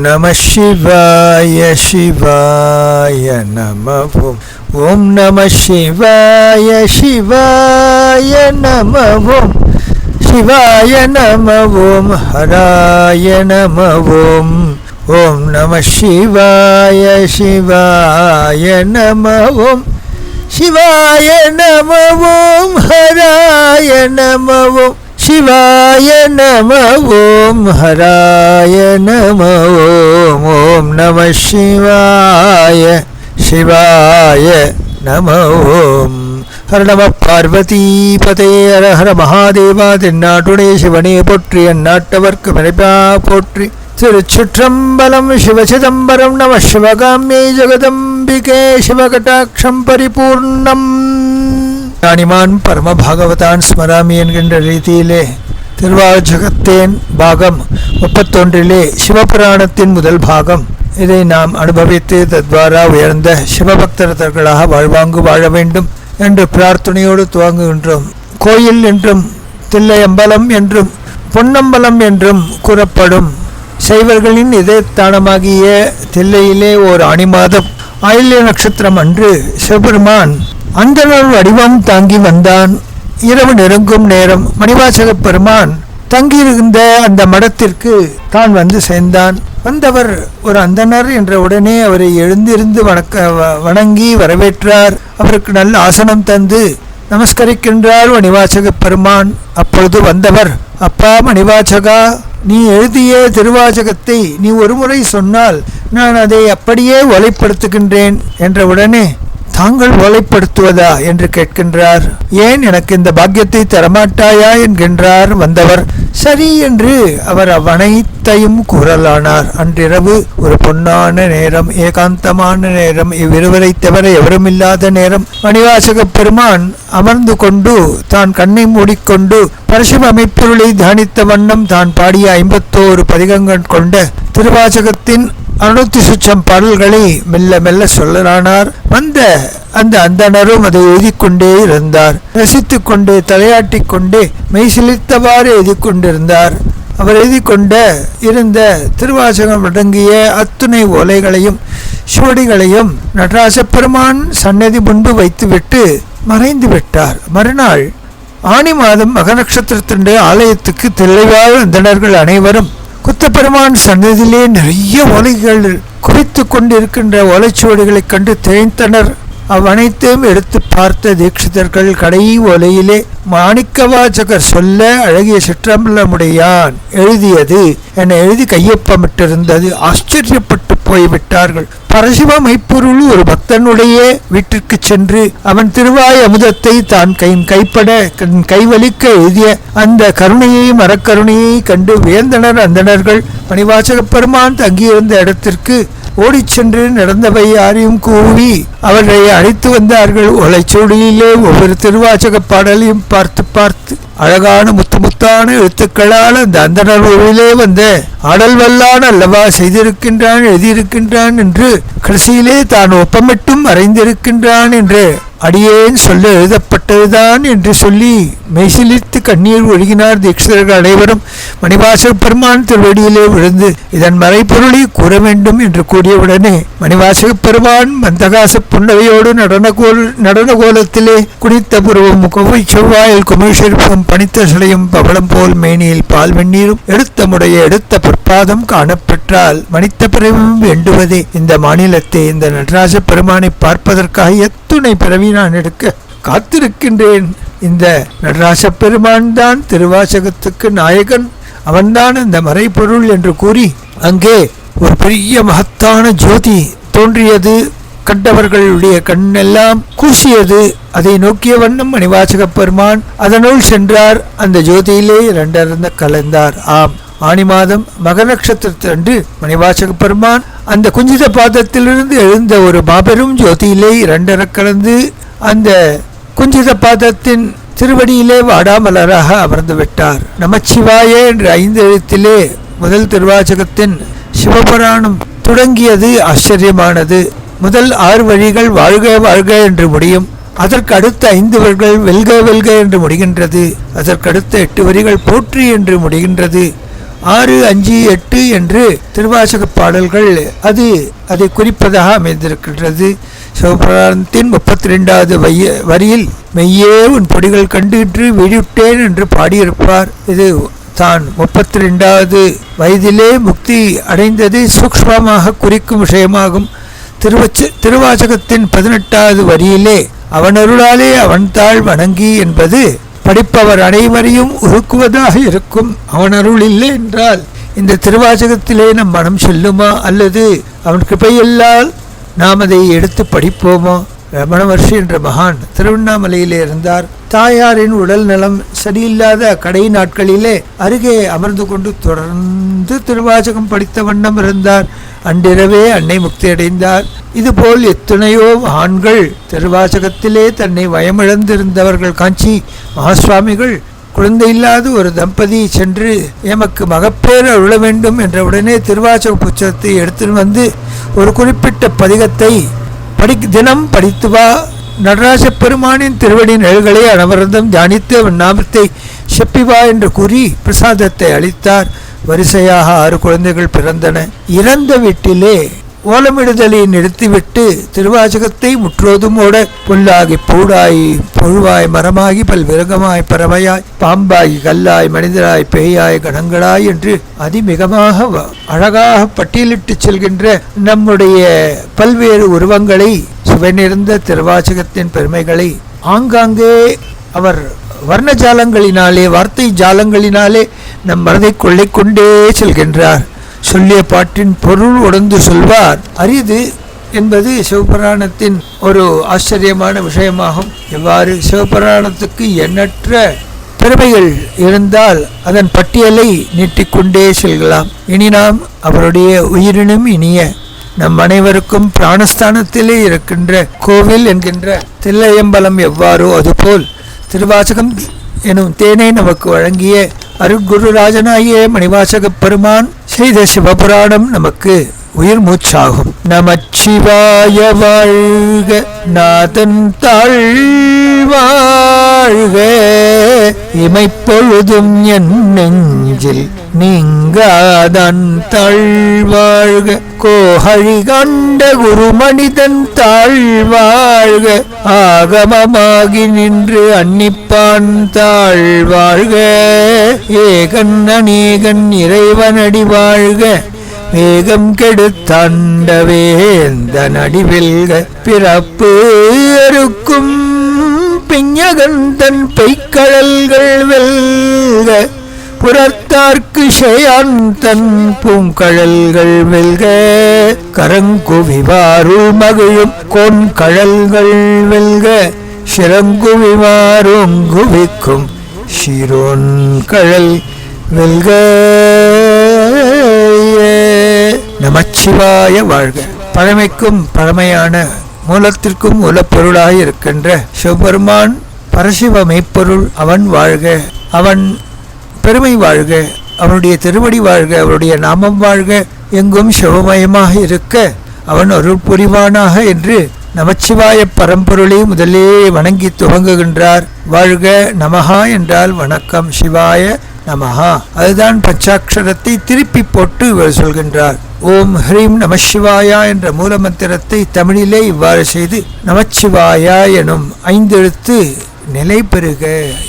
நம சிவாய சிவாய நமவோம். ஓம் நம சிவாய சிவாய நமவோம். சிவாய நமவோம் ஹராய நமவோம். ஓம் நம சிவாய சிவாய நமவோம். சிவாய நமவோம் ஹராய நமவோம். சிவாய நமவோம் ஹராய நமவோம். ஓம் நம சிவாய சிவாய நமவோம். ஹர நம பார்வதி பதே. ஹர ஹர மகாதேவா. தென்னாட்டுடைய சிவனே போற்றி, அந்நாட்டவர்க்கு மறைப்பா போற்றி. திருச்சிற்றம்பலம். சிவசிதம்பரம் நம சிவகாமியை ஜெகதம்பிகே. சிவகடாட்சம் பரிபூர்ணம். ஞானிமான் பரம பாகவதான் ஸ்மராமி என்கின்ற ரீதியிலே திருவாசகத்தின் பாகம் 31 சிவபுராணத்தின் முதல் பாகம். இதை நாம் அனுபவித்து தத்வாரா உயர்ந்த சிவபக்தர்களாக வாழ்வாங்கு வாழ வேண்டும் என்று பிரார்த்தனையோடு துவங்குகின்றோம். கோயில் என்றும் தில்லையம்பலம் என்றும் பொன்னம்பலம் என்றும் கூறப்படும் சைவர்களின் இதயத்தானமாகிய தில்லையிலே ஓர் ஆனி மாதம் ஆயில்ய நட்சத்திரம் அன்று சிவபெருமான் அந்தனர் வடிவம் தாங்கி வந்தான். இரவு நெருங்கும் நேரம் மணிவாசக பெருமான் தங்கியிருந்த அந்த மடத்திற்கு தான் வந்து சேர்ந்தான். வந்தவர் ஒரு அந்தனர் என்ற உடனே அவரை எழுந்திருந்து வணங்கி வரவேற்றார். அவருக்கு நல்ல ஆசனம் தந்து நமஸ்கரிக்கின்றார் மணிவாசக பெருமான். அப்பொழுது வந்தவர், அப்பா மணிவாசகா, நீ எழுதிய திருவாசகத்தை நீ ஒருமுறை சொன்னால் நான் அதை அப்படியே ஒலைப்படுத்துகின்றேன் என்ற உடனே, தாங்கள் ஓலைப்படுத்துவதா என்று கேட்கின்றார். ஏன் எனக்கு இந்த பாக்கியத்தை தரமாட்டாயா என்கின்றார் வந்தவர். சரி என்று அவர் அவ்வனைத்தையும் கூறலானார். அன்றிரவு ஒரு பொன்னான நேரம், ஏகாந்தமான நேரம், இவ்விருவரை தவிர எவருமில்லாத நேரம். மணிவாசக பெருமான் அமர்ந்து கொண்டு தான் கண்ணை மூடிக்கொண்டு பரசிவ அமைப்பொருளை தியானித்த வண்ணம் தான் பாடிய 51 பதிகங்கள் கொண்ட திருவாசகத்தின் 600 பாடல்களை மெல்ல மெல்ல சொல்லலானார். வந்த அந்த அந்தணரும் அதை எழுதிக்கொண்டே இருந்தார். ரசித்து கொண்டே தலையாட்டி கொண்டே மெய்சிலித்தவாறு எழுதி கொண்டிருந்தார். அவர் எழுதி கொண்ட இருந்த திருவாசகம் அடங்கிய அத்துணை ஓலைகளையும் சுவடிகளையும் நடராஜ பெருமான் சன்னதி முன்பு வைத்துவிட்டு மறைந்து விட்டார். மறுநாள் ஆனி மாதம் மக நட்சத்திரத்தின் ஆலயத்துக்கு தில்லைவாழ் அந்தணர்கள் அனைவரும் குத்தப்பெருமான் சன்னதியிலே நிறைய ஓலைகள் குவித்து கொண்டிருக்கின்ற ஓலைச்சுவடிகளை கண்டு திகைத்தனர். அவ்வனைத்தையும் எடுத்து பார்த்த தீட்சிதர்கள் கடை ஓலையிலே மாணிக்கவாசகர் சொல்ல அழகிய சிற்றம்பலமுடையான் எழுதியது என எழுதி கையொப்பமிட்டிருந்தது. ஆச்சரியப்பட்டு போய்விட்டார்கள். பரசிவ மெய்ப்பொருள் ஒரு பக்தனுடைய வீட்டிற்கு சென்று அவன் திருவாய் அமுதத்தை தான் கைப்பட கைவலிக்க எழுதிய அந்த கருணையை மரக்கருணையை கண்டு வியந்தனர் அந்தணர்கள். மணிவாசக பெருமான் தங்கியிருந்த இடத்திற்கு ஓடிச் சென்று நடந்தவை யாரையும் கூவி அவரை அழைத்து வந்தார்கள். ஓலைச்சூடியிலே ஒவ்வொரு திருவாசக பாடலையும் பார்த்து பார்த்து அழகான முத்தான எழுத்துக்களால் அந்த அந்தனர் ஊரிலே வந்த ஆடல் வல்லான் அல்லவா செய்திருக்கின்றான், எழுதியிருக்கின்றான் என்று கடைசியிலே தான் ஒப்பமிட்டும் மறைந்திருக்கின்றான் என்று அடியேன் சொல்ல எழுதப்பட்டதுதான் என்று சொல்லி மெய்சிலித்து கண்ணீர் ஒழுகினார் தீட்சிதர்கள் அனைவரும். மணிவாசக பெருமான் திருவடியிலே விழுந்து இதன் மறைப்பொருளை கூற வேண்டும் என்று கூறியவுடனே மணிவாசக பெருமான் மந்தகாச புன்னகையோடு நடன கோலத்திலே குனித்த புருவம், கொவ்வை செவ்வாயில் குமிழ்செருப்பும், பனித்த சிலையும், பவளம் போல் மேனியில் பால் வெந்நீரும், எடுத்த பொற்பாதம் காணப்பெற்றால் மனித்த பிறவும் வேண்டுவதே. இந்த மாநிலத்தை இந்த நடராஜ பெருமானை பார்ப்பதற்காக எத்துணை பிறவி நான் எடுக்க காத்திருக்கின்றேன். இந்த நடராஜ பெருமான் தான் திருவாசகத்துக்கு நாயகன், அவன்தான் இந்த மறைப்பொருள் என்று கூறி அங்கே ஒரு பெரிய மகத்தான ஜோதி தோன்றியது. கண்டவர்களுடைய கண்ணெல்லாம் கூசியது. அதை நோக்கிய வண்ணம் மணிவாசக பெருமான் அதனுள் சென்றார். அந்த ஜோதியிலே இரண்டர்ந்த கலந்தார். ஆம், ஆனி மாதம் மக நட்சத்திரத்தன்று மணிவாசக பெருமான் அந்த குஞ்சித பாதத்திலிருந்து எழுந்த ஒரு மாபெரும் ஜோதியிலே இரண்டர கலந்து அந்த குஞ்சித பாதத்தின் திருவடியிலே வாடாமலராக அமர்ந்து விட்டார். நமச்சிவாய என்ற 5 எழுத்திலே முதல் திருவாசகத்தின் சிவபுராணம் தொடங்கியது. ஆச்சரியமானது. முதல் 6 வழிகள் வாழ்க வாழ்க என்று முடியும். அதற்கு அடுத்த 5 வரிகள் வெல்க வெல்க என்று முடிகின்றது. அதற்கடுத்த 8 வரிகள் போற்றி என்று முடிகின்றது. 6, 5, 8 என்று திருவாசக பாடல்கள் அதை குறிப்பதாக அமைந்திருக்கின்றது. சிவபுராணத்தின் 32வது வரியில் மெய்யே உன் பொடிகள் கண்டின்று விழிவிட்டேன் என்று பாடியிருப்பார். இது தான் 32வது வயதிலே முக்தி அடைந்ததை சூக்ஷ்மமாக குறிக்கும் விஷயமாகும். திருவாசகத்தின் 18வது வரியிலே அவனருளாலே அவன் தாழ் வணங்கி என்பது படிப்பவர் அனைவரையும் உருக்குவதாக இருக்கும். அவனருள் இல்லை என்றால் இந்த திருவாசகத்திலே நம் மனம் செல்லுமா, அல்லது அவன் கிருபையில்லால் நாம் அதை எடுத்து படிப்போமா? ரமண மகர்ஷி என்ற மகான் திருவண்ணாமலையிலே இருந்தார். தாயாரின் உடல் நலம் சரியில்லாத கடை நாட்களிலே அருகே அமர்ந்து கொண்டு தொடர்ந்து திருவாசகம் படித்த வண்ணம் இருந்தார். அன்றிரவே அன்னை முக்தி அடைந்தார். இதுபோல் எத்தனையோ ஆண்கள் திருவாசகத்திலே தன்னை வயமிழந்திருந்தவர்கள். காஞ்சி மகாசுவாமிகள் குழந்தை இல்லாத ஒரு தம்பதி சென்று எமக்கு மகப்பேறு அருள வேண்டும் என்ற உடனே திருவாசக புத்தகத்தை எடுத்து வந்து ஒரு குறிப்பிட்ட பதிகத்தை தினம் படித்து வா, நடராஜ பெருமானின் திருவடி நிழல்களை அனவரதம் தியானித்து அவன் நாமத்தை செப்பிவா என்று கூறி பிரசாதத்தை அளித்தார். வரிசையாக 6 குழந்தைகள் பிறந்தன. இறந்த வீட்டிலே ஓலமிடுதலை நிறுத்திவிட்டு திருவாசகத்தை முற்றோதுமோட புல்லாகி பூடாய் புழுவாய் மரமாகி பல்விரகமாய் பறவையாய் பாம்பாய் கல்லாய் மனிதராய் பேயாய் கணங்களாய் என்று அதிமிகமாக அழகாக பட்டியலிட்டு செல்கின்ற நம்முடைய பல்வேறு உருவங்களை, சுவை நிறைந்த திருவாசகத்தின் பெருமைகளை ஆங்காங்கே அவர் வர்ண ஜாலங்களினாலே, வார்த்தை ஜாலங்களினாலே நம் மனதை கொள்ளை கொண்டே செல்கின்றார். சொல்லிய பாட்டின் பொருள் உணர்ந்து சொல்வார் அரிது என்பது சிவபுராணத்தின் ஒரு ஆச்சரியமான விஷயமாகும். எவ்வாறு சிவபுராணத்துக்கு எண்ணற்ற பெருமைகள் இருந்தால் அதன் பட்டியலை நீட்டிக்கொண்டே செல்கலாம். இனி நாம் அவருடைய உயிரினும் இனிய நம் அனைவருக்கும் பிராணஸ்தானத்திலே இருக்கின்ற கோவில் என்கின்ற தில்லையம்பலம் எவ்வாறோ அதுபோல் திருவாசகம் எனும் தேனை நமக்கு வழங்கிய அருட்குருராஜனாகிய மணிவாசக பெருமான் செய்த சிவபுராணம் நமக்கு உயிர் மூச்சாகும். நமச்சிவாய வாழ்க, நாதன் தாழ் வாழ்க, இமைப்பொழுதும் என் நெஞ்சில் நீங்காதான் தாழ்வாழ்க, கோஹழி கண்ட குருமனிதன் தாழ்வாழ்க, ஆகமமாகி நின்று அன்னிப்பான் தாழ்வாழ்க, ஏகன் அநேகன் இறைவனடி வாழ்க, வேகம் கெடுத்தாண்டவேந்த நடிவெல்க, பிறப்பு அறுக்கும் பிஞகந்தன் பெய்கழல்கள் வெல்க, புறத்தார்க்கு ஷேயாந்தன் பூங்கழல்கள் வெல்க, கரங்குவிவாருள் மகிழும் கோன்கழல்கள் வெல்க, சிறங்குவிவாரும் குவிக்கும் ஷீரோன் கழல் வெல்க. நமச்சிவாய வாழ்க. பழமைக்கும் பழமையான மூலத்திற்கும் மூலப்பொருளாக இருக்கின்ற சிவபெருமான் பரசிவ மெய்ப்பொருள் அவன் வாழ்க, அவன் பெருமை வாழ்க, அவனுடைய திருவடி வாழ்க, அவருடைய நாமம் வாழ்க, எங்கும் சிவமயமாக இருக்க அவன் அருள் புரிவானாக என்று நமச்சிவாய பரம்பொருளை முதலே வணங்கி துவங்குகின்றார். வாழ்க நமஹா என்றால் வணக்கம், சிவாய நமஹா அதுதான் பஞ்சாட்சரத்தை திருப்பி போட்டு இவர் சொல்கின்றார். ஓம் ஹ்ரீம் நமசிவாயா என்ற மூல மந்திரத்தை தமிழிலே இவ்வாறு செய்து நமச்சிவாயா எனும் 5 எழுத்து நிலை பெறுக,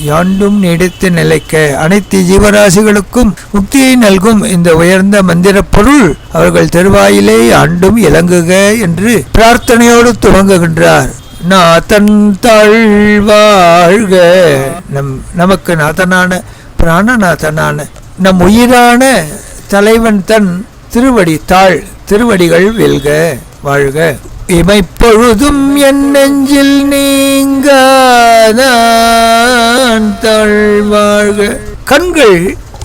யாண்டும் நீடித்து நிலைக்க, அனைத்து ஜீவராசிகளுக்கும் முக்தியை நல்கும் இந்த உயர்ந்த மந்திர பொருள் அவர்கள் திருவாயிலே ஆண்டும் இலங்குக என்று பிரார்த்தனையோடு துவங்குகின்றார். நாதன் தாழ்வாழ்க, நமக்கு நாதனான பிராணநாதனான நம் உயிரான தலைவன் தன் திருவடி திருவடிகள் வெல்க வாழ்க, இமைப்பொழுதும் என் நெஞ்சில் நீங்காதான் தாழ்வாழ்க. கண்கள்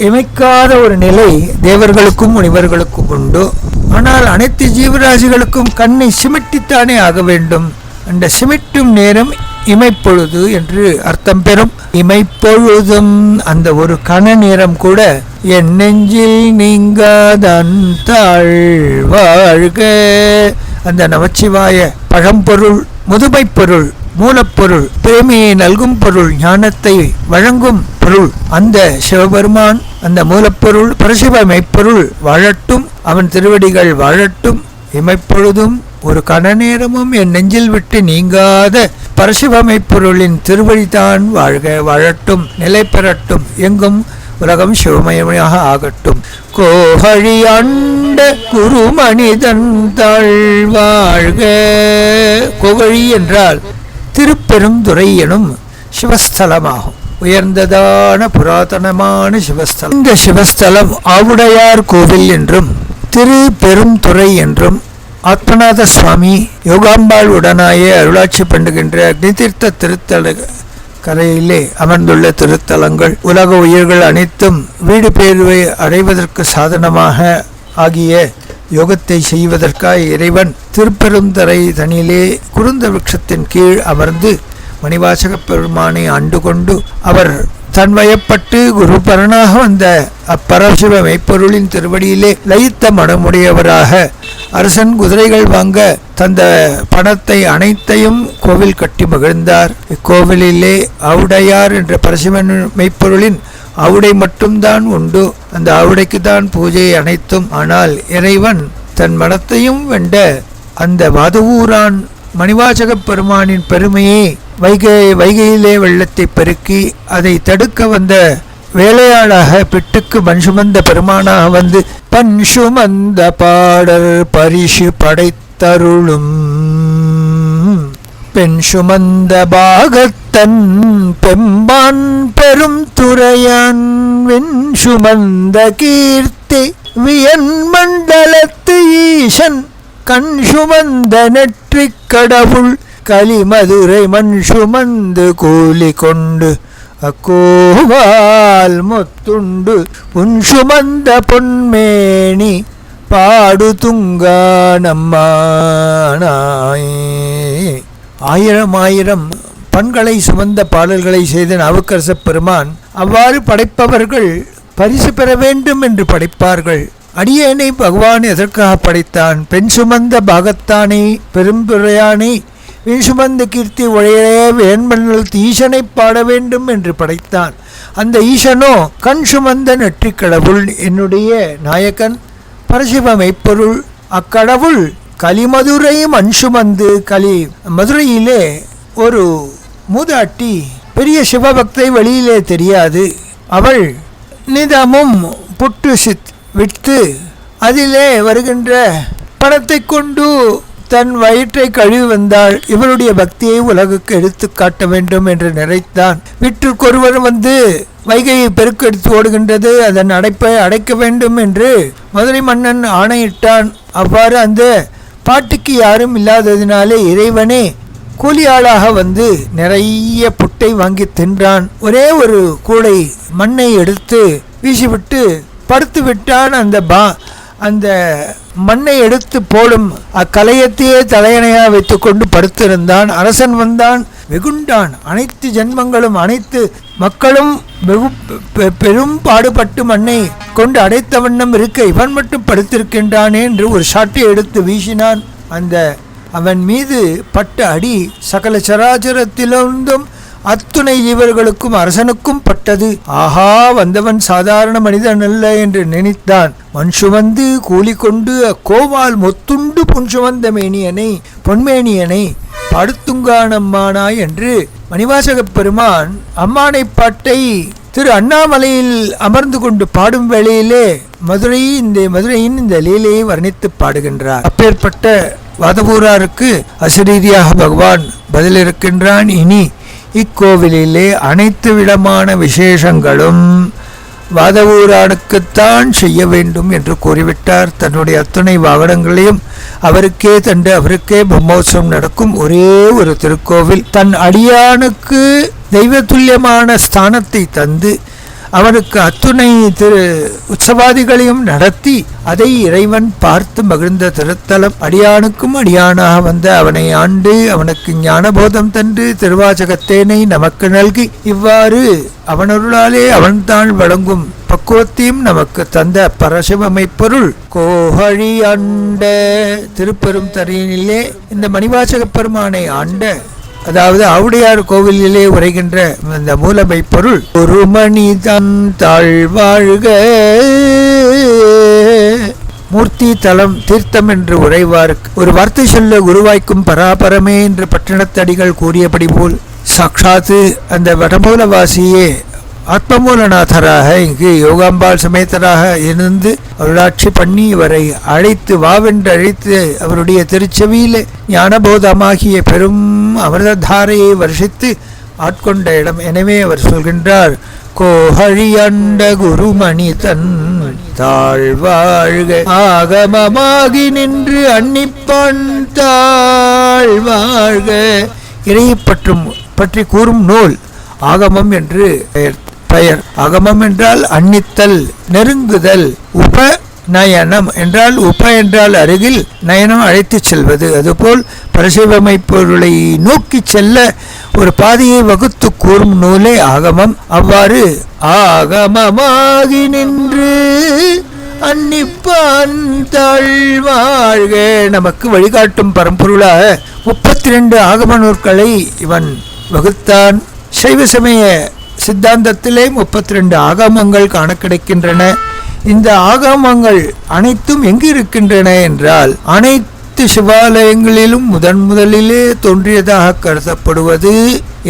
இமைக்காத ஒரு நிலை தேவர்களுக்கும் முனிவர்களுக்கும் உண்டு. ஆனால் அனைத்து ஜீவராசிகளுக்கும் கண்ணை சிமிட்டித்தானே ஆக வேண்டும். அந்த சிமிட்டும் நேரம் இமைப்பொழுது என்று அர்த்தம் பெறும். இமைப்பொழுதும் அந்த ஒரு கண நேரம் கூட என் நெஞ்சில் நீங்காதான் தாழ்வாழ்க, அந்த நமச்சிவாய பழம்பொருள், முதுமைப் பொருள், மூலப்பொருள், பிரேமையை நல்கும் பொருள், ஞானத்தை வழங்கும் பொருள் அந்த சிவபெருமான், அந்த மூலப்பொருள் பரசிவ மெய்ப்பொருள் வாழட்டும், அவன் திருவடிகள் வாழட்டும். இமைப்பொழுதும் ஒரு கண நேரமும் என் நெஞ்சில் விட்டு நீங்காத பரசிவ மெய்ப்பொருளின் திருவடிதான் வாழ்க, வாழட்டும், நிலை பெறட்டும், எங்கும் உலகம் சிவமயமாக ஆகட்டும். கோகழி ஆண்ட குருமனிதன் தாழ்வாழ்க. கோகழி என்றால் திருப்பெருந்துறை எனும் சிவஸ்தலமாகும். உயர்ந்ததான புராதனமான சிவஸ்தலம். இந்த சிவஸ்தலம் ஆவுடையார் கோவில் என்றும் திருப்பெருந்துறை என்றும் ஆத்மநாத சுவாமி யோகாம்பாள் உடனாயே அருளாட்சி பண்ணுகின்ற அக்னிதீர்த்த திருத்தல கரையிலே அமர்ந்துள்ள திருத்தலங்கள். உலக உயிர்கள் அனைத்தும் வீடு பேருவை அடைவதற்கு சாதனமாக ஆகிய யோகத்தை செய்வதற்காக இறைவன் திருப்பெருந்தரை தனியிலே குருந்த விருட்சத்தின் கீழ் அமர்ந்து மணிவாசக பெருமானை ஆண்டு கொண்டு அவர் தன்வயப்பட்டு குருபரனாக வந்த அப்பரசிவ மெய்ப்பொருளின் திருவடியிலே லயித்த மனமுடையவராக அரசன் குதிரைகள் வாங்க தந்த பணத்தை அனைத்தையும் கோவில் கட்டி மகிழ்ந்தார். இக்கோவிலிலே ஆவுடையார் என்ற பரசிவ மெய்ப்பொருளின் ஆவுடை மட்டும்தான் உண்டு. அந்த ஆவுடைக்கு தான் பூஜை அனைத்தும். ஆனால் இறைவன் தன் மனத்தையும் வென்ற அந்த வாதவூரான் மணிவாசக பெருமானின் பெருமையை வைகையிலே வெள்ளத்தை பெருக்கி அதை தடுக்க வந்த வேலையாளாக பிட்டுக்கு மண் சுமந்த பெருமானாக வந்து பண் சுமந்த பாடல் பரிசு படைத்தருளும் பெண் சுமந்த பாகத்தன் பெம்பான் பெரும் துறையான் வெண் சுமந்த கீர்த்தி வியன் மண்டலத்து ஈசன் கண் சுமந்த நெற்றிக் கடவுள் கலிமதுரை மண் சுமந்து கூலி கொண்டு அக்கோவால் முத்துண்டு புன் சுமந்த பொன்மேனி பாடு துங்கா நம்மானாய். ஆயிரம் ஆயிரம் பண்களை சுமந்த பாடல்களை செய்த நாவுக்கரச பெருமான் அவ்வாறு படைப்பவர்கள் பரிசு பெற வேண்டும் என்று படைப்பார்கள். அடியேனை பகவான் எதற்காக படைத்தான்? பெண் சுமந்த பாகத்தானை பெரும்புரையானை வீண் சுமந்த கீர்த்தி உழைய வேண்மன்னல் ஈசனை பாட வேண்டும் என்று படைத்தான். அந்த ஈசனோ கண் சுமந்த நெற்றிக் கடவுள், என்னுடைய நாயகன் பரசிவ மெய்ப்பொருள். அக்கடவுள் கலிமதுரை மண் சுமந்து மதுரையிலே ஒரு மூதாட்டி பெரிய சிவபக்தை வெளியிலே தெரியாது. அவள் நிதமும் புட்டு விட்டு அதிலே வருகின்ற பணத்தை கொண்டு தன் வயிற்றை கழுவி வந்தாள். இவருடைய பக்தியை உலகுக்கு எடுத்து காட்ட வேண்டும் என்று நினைத்தான். வீட்டிற்கொருவர் வந்து வைகையை பெருக்கெடுத்து ஓடுகின்றது, அதன் அடைப்பை அடைக்க வேண்டும் என்று மதுரை மன்னன் ஆணையிட்டான். அவ்வாறு அந்த பாட்டுக்கு யாரும் இல்லாததினாலே இறைவனே கூலியாளாக வந்து நிறைய புட்டை வாங்கி தின்றான். ஒரே ஒரு கூடை மண்ணை எடுத்து வீசிவிட்டு படுத்து விட்டான். அந்த மண்ணை எடுத்து போடும் அக்கலையத்தையே தலையணையாக வைத்து கொண்டு படுத்திருந்தான். அரசன் வந்தான், வெகுண்டான். அனைத்து ஜென்மங்களும் அனைத்து மக்களும் பெரும் பாடுபட்டு மண்ணை கொண்டு அடைத்த வண்ணம் இருக்க இவன் மட்டும் படுத்திருக்கின்றானே என்று ஒரு சாட்டை எடுத்து வீசினான். அவன் மீது பட்ட அடி சகல சராச்சரத்திலிருந்தும் அத்துணை ஜீவர்களுக்கும் அரசனுக்கும் பட்டது. ஆஹா, வந்தவன் சாதாரண மனிதன் அல்ல என்று நினைத்தான். மண் சுமந்து கூலி கொண்டு அக்கோவால் மொத்துண்டு புன் சுமந்த பொன்மேனியனை படுத்துங்கானம்மானாய் என்று மணிவாசக பெருமான் அம்மானை பாட்டை திரு அண்ணாமலையில் அமர்ந்து கொண்டு பாடும் வேளையிலே மதுரையின் இந்த லீலையை வர்ணித்து பாடுகின்றார். அப்பேற்பட்ட வாதவூராருக்கு அசரீரியாக பகவான் பதிலிருக்கின்றான். இனி இக்கோவிலிலே அனைத்து விதமான விசேஷங்களும் வாதவூரானுக்குத்தான் செய்ய வேண்டும் என்று கூறிவிட்டார். தன்னுடைய அத்துணை வாகனங்களையும் அவருக்கே தந்து அவருக்கே பிரம்மோற்சவம் நடக்கும் ஒரே ஒரு திருக்கோவில். தன் அடியானுக்கு தெய்வ துல்லியமான ஸ்தானத்தை தந்து அவனுக்கு அத்துணை உற்சவாதிகளையும் நடத்தி அதை இறைவன் பார்த்து மகிழ்ந்த திருத்தலம். அடியானுக்கும் அடியானாக வந்த அவனை ஆண்டு அவனுக்கு ஞானபோதம் தந்து திருவாசகத்தேனை நமக்கு நல்கி இவ்வாறு அவனருளாலே அவன்தான் வழங்கும் பக்குவத்தையும் நமக்கு தந்த பரசிவமை பொருள் கோஹழி ஆண்ட திருப்பெரும் தரையினிலே இந்த மணிவாசக பெருமானை ஆண்ட, அதாவது ஆவுடையார் கோவிலிலே உரைகின்ற இந்த மூலமை பொருள் ஒரு மணி தன் தாழ்வாழ்க. மூர்த்தி தலம் தீர்த்தம் என்று உரைவாருக்கு ஒரு வார்த்தை சொல்ல குருவாய்க்கும் பராபரமே என்று பட்டினத்தடிகள் கூறியபடி போல் சாட்சாத்து அந்த வடமூலவாசியே ஆத்மமூலநாதராக இங்கு யோகாம்பாள் சமேதராக இருந்து அருளாட்சி பண்ணி இவரை அழைத்து வாவென்று அழைத்து அவருடைய திருச்செவியிலே ஞானபோதமாகிய பெரும் அமிர்ததாரையை வருஷித்து ஆட்கொண்ட இடம். எனவே அவர் சொல்கின்றார், கோஹழியண்ட குருமணி தன் தாழ்வாழ்க ஆகமமாகி நின்று அன்னிப்பான் தாழ்வாழ்க. இறையை பற்றி கூறும் நூல் ஆகமம் என்று பெயர். ஆகமம் என்றால் அன்னித்தல், நெருங்குதல். உப நயனம் என்றால் உப என்றால் அருகில், நயனம் அழைத்து செல்வது. அதுபோல் பரசிவமை பொருளை நோக்கி செல்ல ஒரு பாதையை வகுத்து கூறும் நூலே ஆகமம். அவ்வாறு ஆகமமாகி நின்று அன்னிப்பான் தாழ்வாழ்க நமக்கு வழிகாட்டும் பரம்பொருளாக 32 ஆகம நூற்களை இவன் வகுத்தான். சைவ சமய சித்தாந்தத்திலே 32 ஆகமங்கள் காண கிடைக்கின்றன. இந்த ஆகமங்கள் அனைத்தும் எங்கு இருக்கின்றன என்றால், அனைத்து சிவாலயங்களிலும் முதலிலே தோன்றியதாக கருதப்படுவது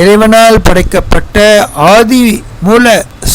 இறைவனால் படைக்கப்பட்ட ஆதி மூல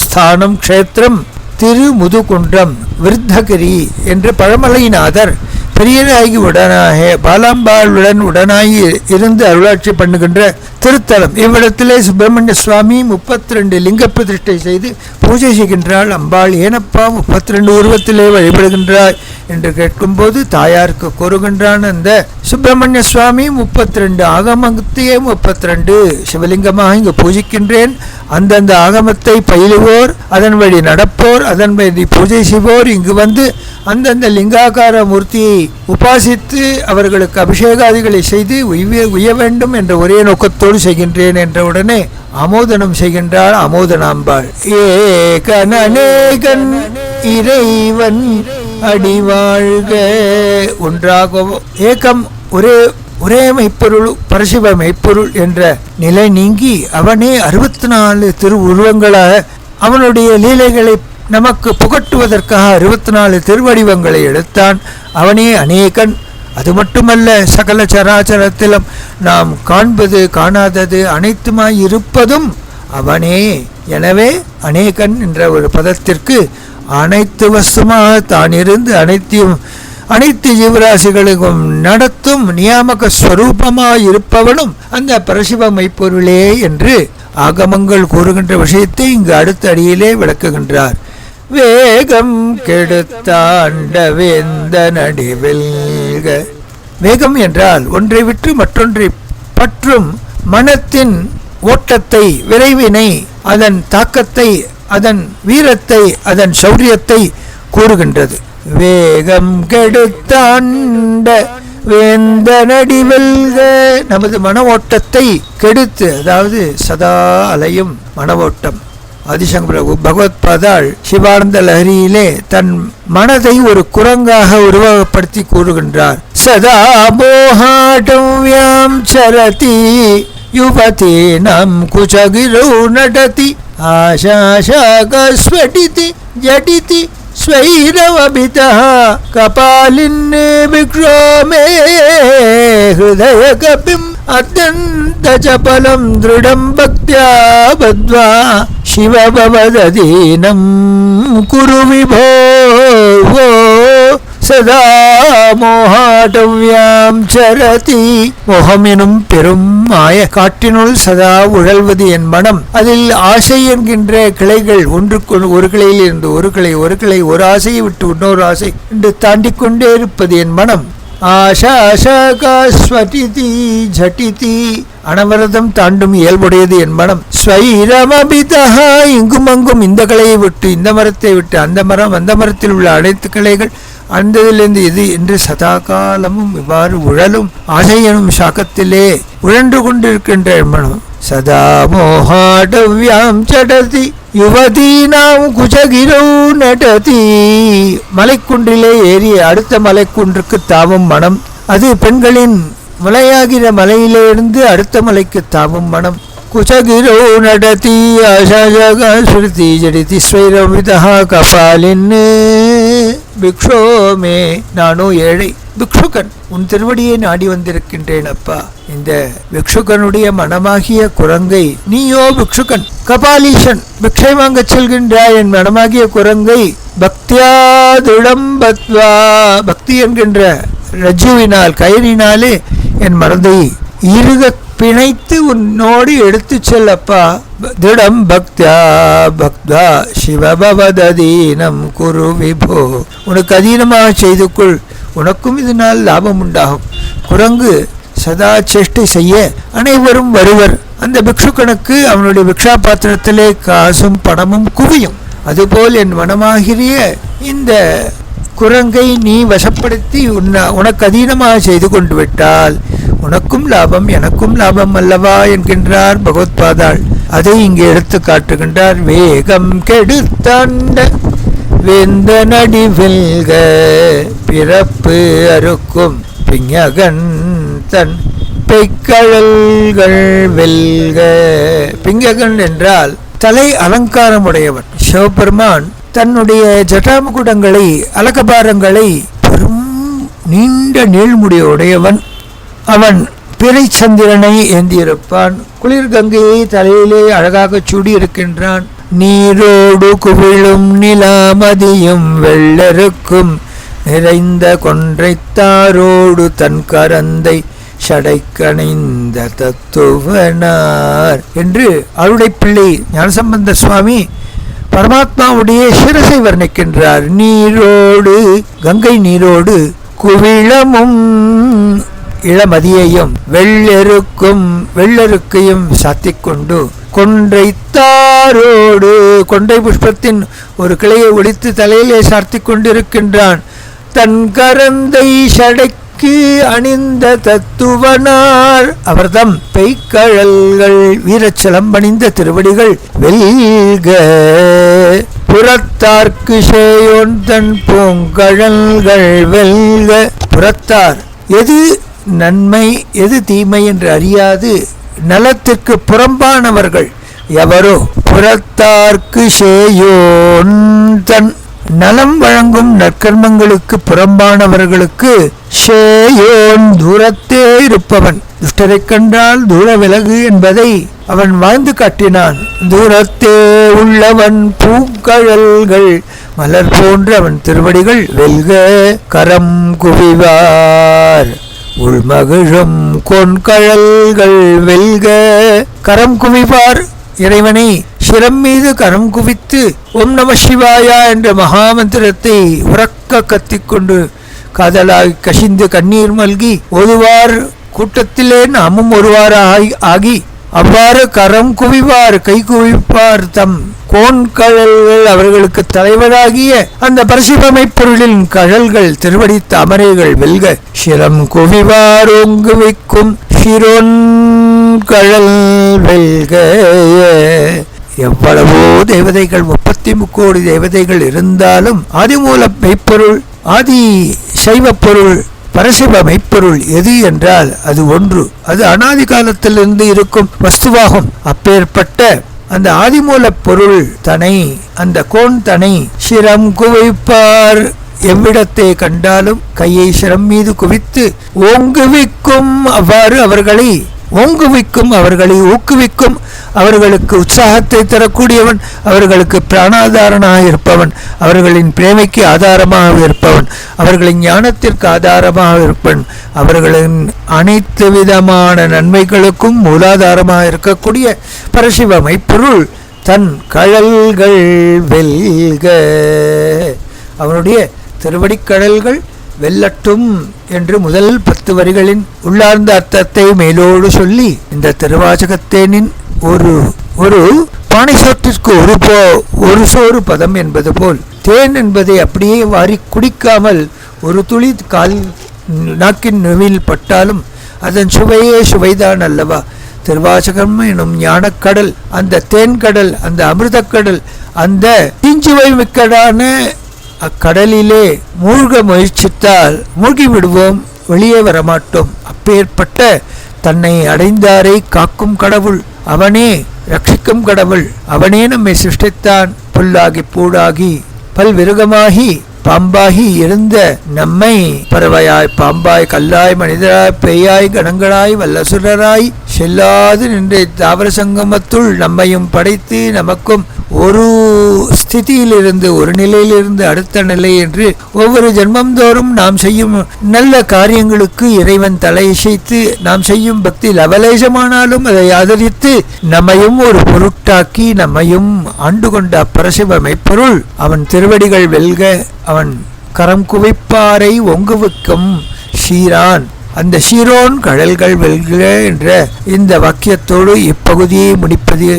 ஸ்தானம் க்ஷேத்திரம் திருமுதுகுன்றம் விருத்தகிரி என்று பழமலைநாதர் பெரியராகி உடனாக பாலாம்பாளுடன் உடனாகி இருந்து அருளாட்சி பண்ணுகின்ற திருத்தலம். இவ்விடத்திலே சுப்பிரமணிய சுவாமி 32 லிங்க பிரதிஷ்டை செய்து பூஜை செய்கின்றாள். அம்பாள் ஏனப்பா 32 உருவத்திலே வழிபடுகின்றாய் என்று கேட்கும்போது தாயாருக்கு கூறுகின்றான், அந்த சுப்பிரமணிய சுவாமி 32 ஆகமத்தையே 32 சிவலிங்கமாக இங்கு பூஜிக்கின்றேன். அந்தந்த ஆகமத்தை பயிலுவோர், அதன் வழி நடப்போர், அதன் வழி பூஜை செய்வோர் இங்கு வந்து அந்தந்த லிங்காகார மூர்த்தியை உபாசித்து அவர்களுக்கு அபிஷேகாதிகளை செய்து உய்ய வேண்டும் என்ற ஒரே நோக்கத்தோடு செய்கின்றேன் என்ற உடனே ஆமோதனம் செய்கின்றாள் அமோதனாம்பாள். ஏகனேகன் இறைவன் அடிவாழ்க. ஒன்றாக ஏகம் ஒரே மெய்ப்பொருள் பரசிவ மெய்ப்பொருள் என்ற நிலை நீங்கி அவனே 64 திருவுருவங்களாக அவனுடைய லீலைகளை நமக்கு புகட்டுவதற்காக 64 திருவடிவங்களை எடுத்தான். அவனே அநேகன். அது மட்டுமல்ல, சகல சராச்சரத்திலும் நாம் காண்பது காணாதது அனைத்துமாய் இருப்பதும் அவனே. எனவே அநேகன் என்ற ஒரு பதத்திற்கு அனைத்து வஸ்துமாக தான் இருந்து அனைத்து ஜீவராசிகளுக்கும் நடத்தும் நியாமக ஸ்வரூபமாய் இருப்பவனும் அந்த பரசிவ மெய்ப்பொருளே என்று ஆகமங்கள் கூறுகின்ற விஷயத்தை இங்கு அடுத்த அடியிலே விளக்குகின்றார். வேகம் கெடுத்தாண்ட வேந்த நடிவெல்க. வேகம் என்றால் ஒன்றை விட்டு மற்றொன்றை பற்றும் மனத்தின் ஓட்டத்தை, விரைவினை, அதன் தாக்கத்தை, அதன் வீரத்தை, அதன் சௌரியத்தை கூறுகின்றது. வேகம் கெடுத்தாண்ட வேந்த நடிவெல்க. நமது மன ஓட்டத்தை கெடுத்து, அதாவது சதா அலையும் மன ஓட்டம். ஆதிசங்கர பகவத் பாதாள் சிவானந்த லஹரியிலே தன் மனதை ஒரு குரங்காக உருவகப்படுத்தி கூறுகின்றார். சதா மோகாட்டம் வியாம் சரதி யுவதி நம் குச்சகிரோ நடதி ஆசாசாகஸ்வடிதி ஜடிதி ஸ்வைரவபிதः கபாலின் விக்ரோமே ஹிருதய கபிம் அத்யந்த சபலம் திருடம் பக்த்யா பத்வா சிவபவதீனம் குரு விபோ. சதா மோகாட்டவ்யாம் சரதி. மோகம் எனும் பெரும் மாய காட்டினுள் சதா உழல்வது என் மனம். அதில் ஆசை என்கின்ற கிளைகள் ஒன்றுக்கு ஒரு கிளையில் இருந்து ஒரு கிளை ஒரு ஆசையை விட்டு இன்னொரு ஆசை என்று தாண்டிக் கொண்டே இருப்பது என் மனம். ஆஷாஷகஸ்வடிதி ஜடிதி அனவரதம் தாண்டும் இயல்புடையது என் மனம். ஸ்வைரமபிதா, இங்கும் அங்கும் இந்த கலையை விட்டு இந்த மரத்தை விட்டு அந்த மரம், அந்த மரத்தில் உள்ள அனைத்து கிளைகள் அந்ததிலிருந்து இது என்று சதா காலமும் இவ்வாறு உழலும் ஆசை எனும் சாக்கத்திலே உழன்று கொண்டிருக்கின்ற என் மனம். சதா மோகாடவ்யாம் சடதி யுவதீனாம் குஜகிரௌ நடதி, மலைக்குன்றிலே ஏறி அடுத்த மலைக்குன்றுக்கு தாவும் மனம். அது பெண்களின் மலையாகிற மலையிலிருந்து அடுத்த மலைக்கு தாவும் மனம். குஜகிரோ நடத்தி ஆசாஜக ஸ்ருதி ஜடிதி ஸ்வைரவிதா கபாலின் பிக்ஷோமே, நானோ ஏழை பிக்ஷுகன், உன் திருவடியை நாடி வந்திருக்கின்றேன் அப்பா. இந்த பிக்ஷுகனுடைய மனமாகிய குரங்கை நீயோ பிக்ஷுகன் கபாலீஷன் பிக்ஷை வாங்கச் செல்கின்றாய். என் மனமாகிய குரங்கை பக்தியா திருடம்பத்வா, பக்தி என்கின்ற ரஜுவினால் கயிறினாலே என் மனதை இருக பிணைத்து உன்னோடு எடுத்து செல்லப்பா. திடம் பக்தியா பக்தா சிவபவதீனம் குரு விபோ, உனக்கு அதீனமாக செய்து கொள், உனக்கும் இதனால் லாபம் உண்டாகும். குரங்கு சதா சேஷ்டை செய்ய அனைவரும் வருவர். அந்த பிக்ஷுக்கனுக்கு அவனுடைய பிக்ஷா பாத்திரத்திலே காசும் பணமும் குவியும். அதுபோல் என் மனமாகிறிய இந்த குரங்கை நீ வசப்படுத்தி உனக்கு அதீனமாக செய்து கொண்டு விட்டால் உனக்கும் லாபம் எனக்கும் லாபம் அல்லவா என்கின்றார் பகவத்பாதாள். அதை இங்கே எடுத்து காட்டுகின்றார். வேகம் கெடுத்தாண்ட வேந்த நடி வெல்க, பிறப்பு அறுக்கும் பிஞகன் தன் பெய்கழல்கள் வெல்க. பிஞகன் என்றால் தலை அலங்காரமுடையவன். சிவபெருமான் தன்னுடைய ஜட்டாமுகுடங்களை அலகபாரங்களை பெரும் நீண்ட நீள்முடியுடையவன். அவன் பிறை சந்திரனை ஏந்தியிருப்பான். குளிர் கங்கையை தலையிலே அழகாக சூடியிருக்கின்றான். நீரோடு குவிழும் நிலாமதியும் வெள்ளருக்கும் நிறைந்த கொன்றைத்தாரோடு தன் கரந்தை சடைக்கணைந்த தத்துவனார் என்று அருளை பிள்ளை ஞானசம்பந்த சுவாமி பரமாத்மாவுடைய சிரசை வர்ணிக்கின்றார். நீரோடு கங்கை நீரோடு குவிழமும் இளமதியையும் வெள்ளருக்கையும் சாத்திக் கொண்டு கொன்றைத்தாரோடு கொன்றை புஷ்பத்தின் ஒரு கிளையை ஒடித்து தலையிலே சார்த்தி கொண்டிருக்கின்றான். தன் கரந்தை சடைக்கு அணிந்த தத்துவனார், அவர்தம் பெய்கழல்கள் வீரச்சலம்பணிந்த திருவடிகள் வெல்க. புறத்தார்க்கு சேயோன் தன் பூங்கழல்கள் வெல்க. புறத்தார் எது நன்மை எது தீமை என்று அறியாது நலத்திற்கு புறம்பானவர்கள் எவரோ, புறத்தார்க்கு சேயோன் தன் நலம் வழங்கும் நற்கர்மங்களுக்கு புறம்பானவர்களுக்கு ஷேயோன் தூரத்தே இருப்பவன். துஷ்டரை கண்டால் தூர விலகு என்பதை அவன் வாழ்ந்து காட்டினான். தூரத்தே உள்ளவன் பூங்கழல்கள் மலர் போன்ற அவன் திருவடிகள் வெல்க. கரம் குவிவார் உள்மகிழும் கொன்கழல்கள் வெல்க. கரம் குவிவார், இறைவனை சிரம் மீது கரம் குவித்து ஓம் நம சிவாயா என்ற மகாமந்திரத்தை உறக்க கத்திக்கொண்டு காதலாகி கசிந்து கண்ணீர் மல்கி ஓதுவார் கூட்டத்திலே நாமும் ஒருவாராய் ஆகி அவ்வாறு கரம் குவிவார் கை குவிப்பார் தம் கோன்கழல்கள் அவர்களுக்கு தலைவராகிய அந்த பரசிவமை பொருளின் கழல்கள் திருவடி தாமரைகள் வெல்க. சிரம் குவிவார் ஒங்கு வைக்கும் சிரோன் கழல் வெல்க. எவ்வளவோ தேவதைகள் 33 கோடி தேவதைகள் இருந்தாலும் ஆதிமூல மெய்ப்பொருள் ஆதி சைவ பொருள் பரசிவ மெய்ப்பொருள் எது என்றால் அது ஒன்று. அது அனாதி காலத்திலிருந்து இருக்கும் வஸ்துவாகும். அப்பேற்பட்ட அந்த ஆதிமூல பொருள் தனை, அந்த கோன் தனை சிரம் குவிப்பார், எவ்விடத்தை கண்டாலும் கையை சிரம் மீது குவித்து ஓங்குவிக்கும். அவ்வாறு அவர்களை ஓங்குவிக்கும், அவர்களை ஊக்குவிக்கும், அவர்களுக்கு உற்சாகத்தை தரக்கூடியவன், அவர்களுக்கு பிராணாதாரனாக இருப்பவன், அவர்களின் பிரேமைக்கு ஆதாரமாக இருப்பவன், அவர்களின் ஞானத்திற்கு ஆதாரமாக இருப்பவன், அவர்களின் அனைத்து விதமான நன்மைகளுக்கும் மூலாதாரமாக இருக்கக்கூடிய பரசிவ மெய்ப்பொருள் தன் கழல்கள் வெல்க. அவனுடைய திருவடிக்கடல்கள் வெல்லட்டும் என்று முதல் 10 வரிகளின் உள்ளார்ந்த அர்த்தத்தை மேலோடு சொல்லி, இந்த திருவாசகத்தேனின் ஒரு ஒரு பானை சோற்றிற்கு ஒரு சோறு பதம் என்பது போல் தேன் என்பதை அப்படியே வாரி குடிக்காமல் ஒரு துளி நாக்கின் நுவில் பட்டாலும் அதன் சுவையே சுவைதான் அல்லவா. திருவாசகம் எனும் ஞானக்கடல், அந்த தேன்கடல், அந்த அமிர்தக்கடல், அந்த தீஞ்சுவை மிக்கடான அக்கடலிலே மூழ்க முயற்சித்தால் மூழ்கி விடுவோம், வெளியே வரமாட்டோம். அப்பேற்பட்ட தன்னை அடைந்தாரை காக்கும் கடவுள் அவனே, ரட்சிக்கும் கடவுள் அவனே. நம்மை சிருஷ்டித்தான். புல்லாகி பூடாகி பல்விருகமாகி பாம்பாகி இருந்த நம்மை பறவையாய் பாம்பாய் கல்லாய் மனிதராய் பேயாய் கணங்களாய் வல்லசுரராய் செல்லாது நின்ற தாவர சங்கமத்துள் நம்மையும் படைத்து நமக்கும் ஒரு ஸ்திதியிலிருந்து ஒரு நிலையிலிருந்து அடுத்த நிலை என்று ஒவ்வொரு ஜென்மந்தோறும் நாம் செய்யும் நல்ல காரியங்களுக்கு இறைவன் தலையசைத்து நாம் செய்யும் பக்தி லவலேசமானாலும் அதை ஆதரித்து நம்மையும் ஒரு பொருட்டாக்கி நம்மையும் ஆண்டு கொண்ட அப்பரசிவ மெய்ப்பொருள் அவன் திருவடிகள் வெல்க, அவன் கரம் குவிப்பாரை ஒங்குவிக்கும் ஷீரான், அந்த ஷீரோன் கடல்கள் வெல்க என்ற இந்த வாக்கியத்தோடு இப்பகுதியை முடிப்பது.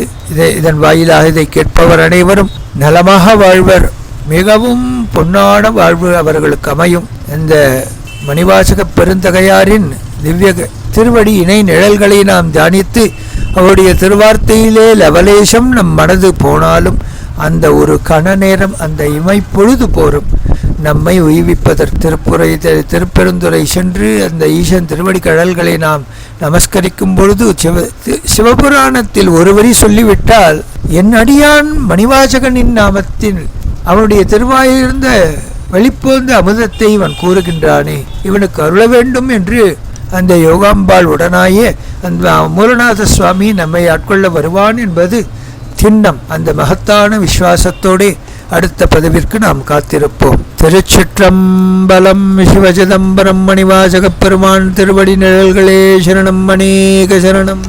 இதன் வாயிலாக இதை கேட்பவர் அனைவரும் நலமாக வாழ்வர், மிகவும் பொன்னான வாழ்வு அவர்களுக்கு அமையும். இந்த மணிவாசக பெருந்தகையாரின் திவ்ய திருவடி இணை நிழல்களை நாம் தியானித்து அவருடைய திருவார்த்தையிலே லவலேசம் நம் மனது போனாலும் அந்த ஒரு கண நேரம், அந்த இமை பொழுது போரும் நம்மை உய்விப்பதற்கு திருப்பெருந்துறை சென்று அந்த ஈசன் திருவடி கடல்களை நாம் நமஸ்கரிக்கும் பொழுது சிவபுராணத்தில் ஒரு வரி சொல்லிவிட்டால், என் அடியான் மணிவாசகனின் நாமத்தில் அவனுடைய திருவாயிலிருந்த வெளிப்போந்த அமுதத்தை இவன் கூறுகின்றானே, இவனுக்கு அருள வேண்டும் என்று அந்த யோகாம்பாள் உடனாயே அந்த மூலநாத சுவாமி நம்மை ஆட்கொள்ள வருவான் என்பது திண்ணம். அந்த மகத்தான விசுவாசத்தோடு அடுத்த பதிவிற்கு நாம் காத்திருப்போம். திருச்சிற்றம்பலம். சிவசிதம்பரம் மணிவாசகப் பெருமான் திருவடி நிழல்களே சரணம், அநேக சரணம்.